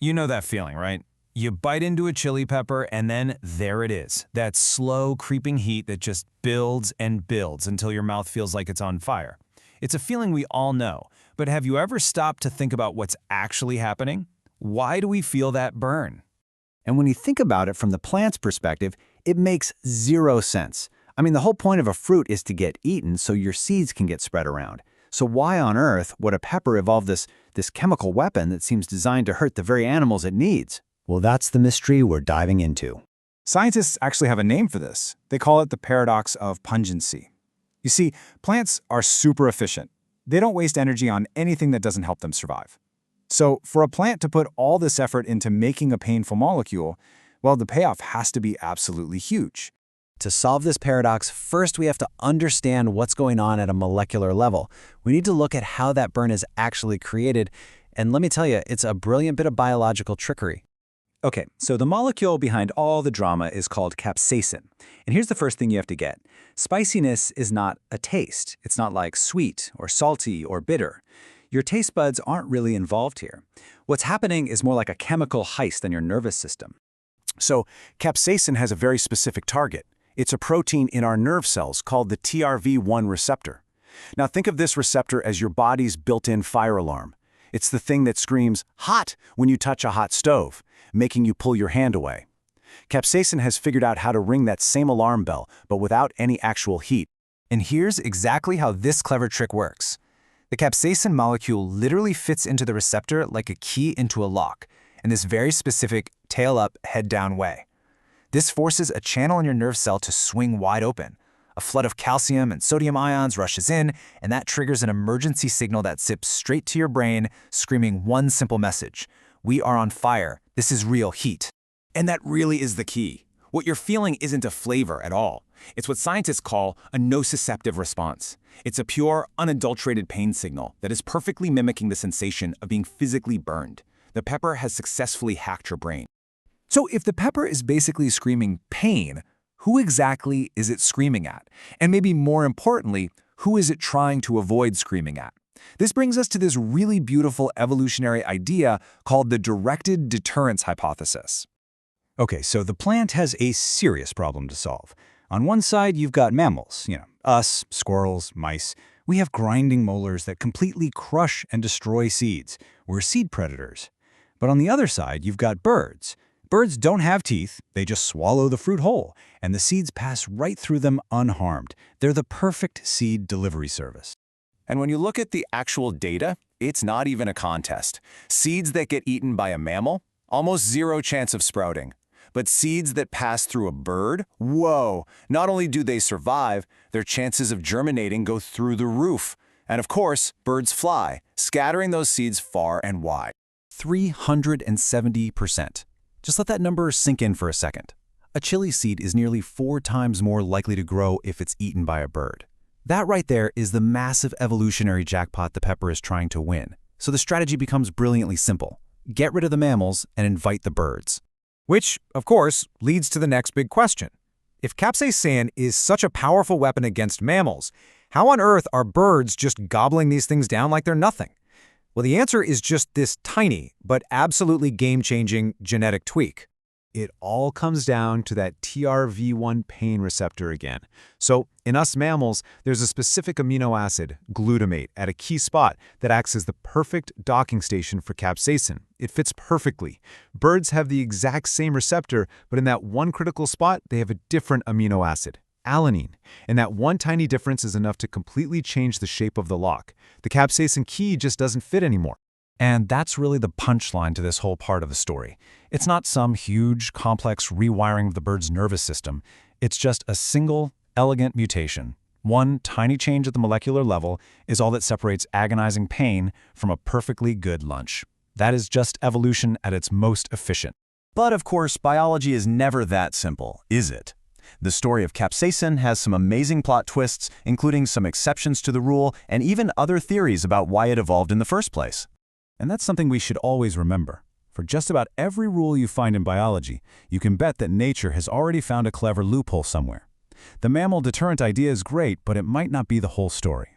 You know that feeling, right? You bite into a chili pepper and then there it is, that slow creeping heat that just builds and builds until your mouth feels like it's on fire. It's a feeling we all know, but have you ever stopped to think about what's actually happening? Why do we feel that burn? And when you think about it from the plant's perspective, it makes zero sense. I mean, the whole point of a fruit is to get eaten so your seeds can get spread around. So why on earth would a pepper evolve this chemical weapon that seems designed to hurt the very animals it needs? Well, that's the mystery we're diving into. Scientists actually have a name for this. They call it the paradox of pungency. You see, plants are super efficient. They don't waste energy on anything that doesn't help them survive. So for a plant to put all this effort into making a painful molecule, well, the payoff has to be absolutely huge. To solve this paradox, first we have to understand what's going on at a molecular level. We need to look at how that burn is actually created, and let me tell you, it's a brilliant bit of biological trickery. Okay, so the molecule behind all the drama is called capsaicin. And here's the first thing you have to get. Spiciness is not a taste. It's not like sweet or salty or bitter. Your taste buds aren't really involved here. What's happening is more like a chemical heist on your nervous system. So capsaicin has a very specific target. It's a protein in our nerve cells called the TRV1 receptor. Now think of this receptor as your body's built-in fire alarm. It's the thing that screams, "hot," when you touch a hot stove, making you pull your hand away. Capsaicin has figured out how to ring that same alarm bell, but without any actual heat. And here's exactly how this clever trick works. The capsaicin molecule literally fits into the receptor like a key into a lock, in this very specific tail-up, head-down way. This forces a channel in your nerve cell to swing wide open. A flood of calcium and sodium ions rushes in, and that triggers an emergency signal that zips straight to your brain, screaming one simple message: "We are on fire. This is real heat." And that really is the key. What you're feeling isn't a flavor at all. It's what scientists call a nociceptive response. It's a pure, unadulterated pain signal that is perfectly mimicking the sensation of being physically burned. The pepper has successfully hacked your brain. So if the pepper is basically screaming pain, who exactly is it screaming at? And maybe more importantly, who is it trying to avoid screaming at? This brings us to this really beautiful evolutionary idea called the directed deterrence hypothesis. Okay, so the plant has a serious problem to solve. On one side, you've got mammals, us, squirrels, mice. We have grinding molars that completely crush and destroy seeds. We're seed predators. But on the other side, you've got birds. Birds don't have teeth, they just swallow the fruit whole, and the seeds pass right through them unharmed. They're the perfect seed delivery service. And when you look at the actual data, it's not even a contest. Seeds that get eaten by a mammal, almost zero chance of sprouting. But seeds that pass through a bird, whoa! Not only do they survive, their chances of germinating go through the roof. And of course, birds fly, scattering those seeds far and wide. 370%. Just let that number sink in for a second. A chili seed is nearly 4 times more likely to grow if it's eaten by a bird. That right there is the massive evolutionary jackpot the pepper is trying to win. So the strategy becomes brilliantly simple. Get rid of the mammals and invite the birds. Which, of course, leads to the next big question. If capsaicin is such a powerful weapon against mammals, how on earth are birds just gobbling these things down like they're nothing? Well, the answer is just this tiny, but absolutely game-changing genetic tweak. It all comes down to that TRV1 pain receptor again. So, in us mammals, there's a specific amino acid, glutamate, at a key spot that acts as the perfect docking station for capsaicin. It fits perfectly. Birds have the exact same receptor, but in that one critical spot, they have a different amino acid, alanine. And that one tiny difference is enough to completely change the shape of the lock. The capsaicin key just doesn't fit anymore. And that's really the punchline to this whole part of the story. It's not some huge, complex rewiring of the bird's nervous system. It's just a single, elegant mutation. One tiny change at the molecular level is all that separates agonizing pain from a perfectly good lunch. That is just evolution at its most efficient. But of course, biology is never that simple, is it? The story of capsaicin has some amazing plot twists, including some exceptions to the rule and even other theories about why it evolved in the first place. And that's something we should always remember. For just about every rule you find in biology, you can bet that nature has already found a clever loophole somewhere. The mammal deterrent idea is great, but it might not be the whole story.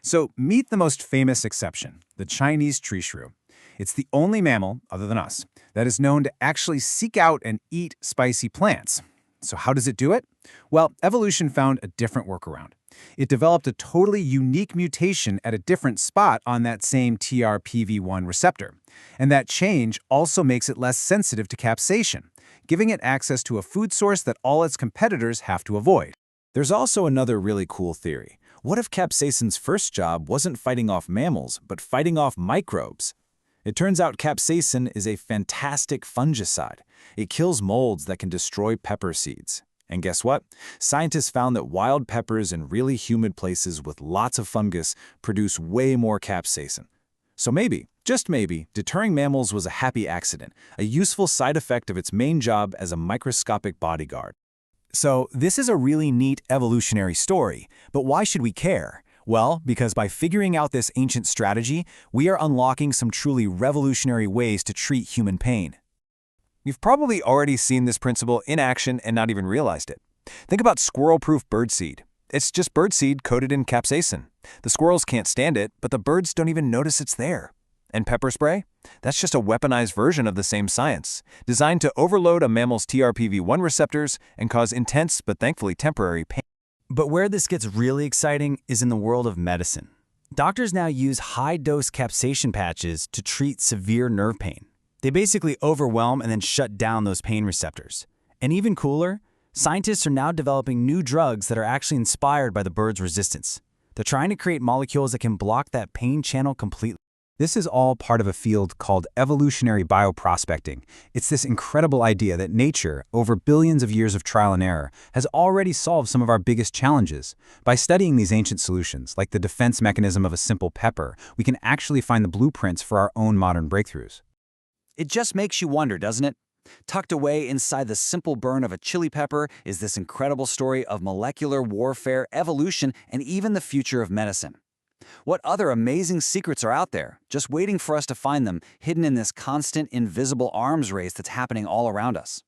So meet the most famous exception, the Chinese tree shrew. It's the only mammal, other than us, that is known to actually seek out and eat spicy plants. So how does it do it? Well, evolution found a different workaround. It developed a totally unique mutation at a different spot on that same TRPV1 receptor. And that change also makes it less sensitive to capsaicin, giving it access to a food source that all its competitors have to avoid. There's also another really cool theory. What if capsaicin's first job wasn't fighting off mammals, but fighting off microbes? It turns out capsaicin is a fantastic fungicide. It kills molds that can destroy pepper seeds. And guess what? Scientists found that wild peppers in really humid places with lots of fungus produce way more capsaicin. So maybe, just maybe, deterring mammals was a happy accident, a useful side effect of its main job as a microscopic bodyguard. So this is a really neat evolutionary story, but why should we care? Well, because by figuring out this ancient strategy, we are unlocking some truly revolutionary ways to treat human pain. You've probably already seen this principle in action and not even realized it. Think about squirrel-proof birdseed. It's just birdseed coated in capsaicin. The squirrels can't stand it, but the birds don't even notice it's there. And pepper spray? That's just a weaponized version of the same science, designed to overload a mammal's TRPV1 receptors and cause intense but thankfully temporary pain. But where this gets really exciting is in the world of medicine. Doctors now use high-dose capsaicin patches to treat severe nerve pain. They basically overwhelm and then shut down those pain receptors. And even cooler, scientists are now developing new drugs that are actually inspired by the bird's resistance. They're trying to create molecules that can block that pain channel completely. This is all part of a field called evolutionary bioprospecting. It's this incredible idea that nature, over billions of years of trial and error, has already solved some of our biggest challenges. By studying these ancient solutions, like the defense mechanism of a simple pepper, we can actually find the blueprints for our own modern breakthroughs. It just makes you wonder, doesn't it? Tucked away inside the simple burn of a chili pepper is this incredible story of molecular warfare, evolution, and even the future of medicine. What other amazing secrets are out there, just waiting for us to find them, hidden in this constant, invisible arms race that's happening all around us?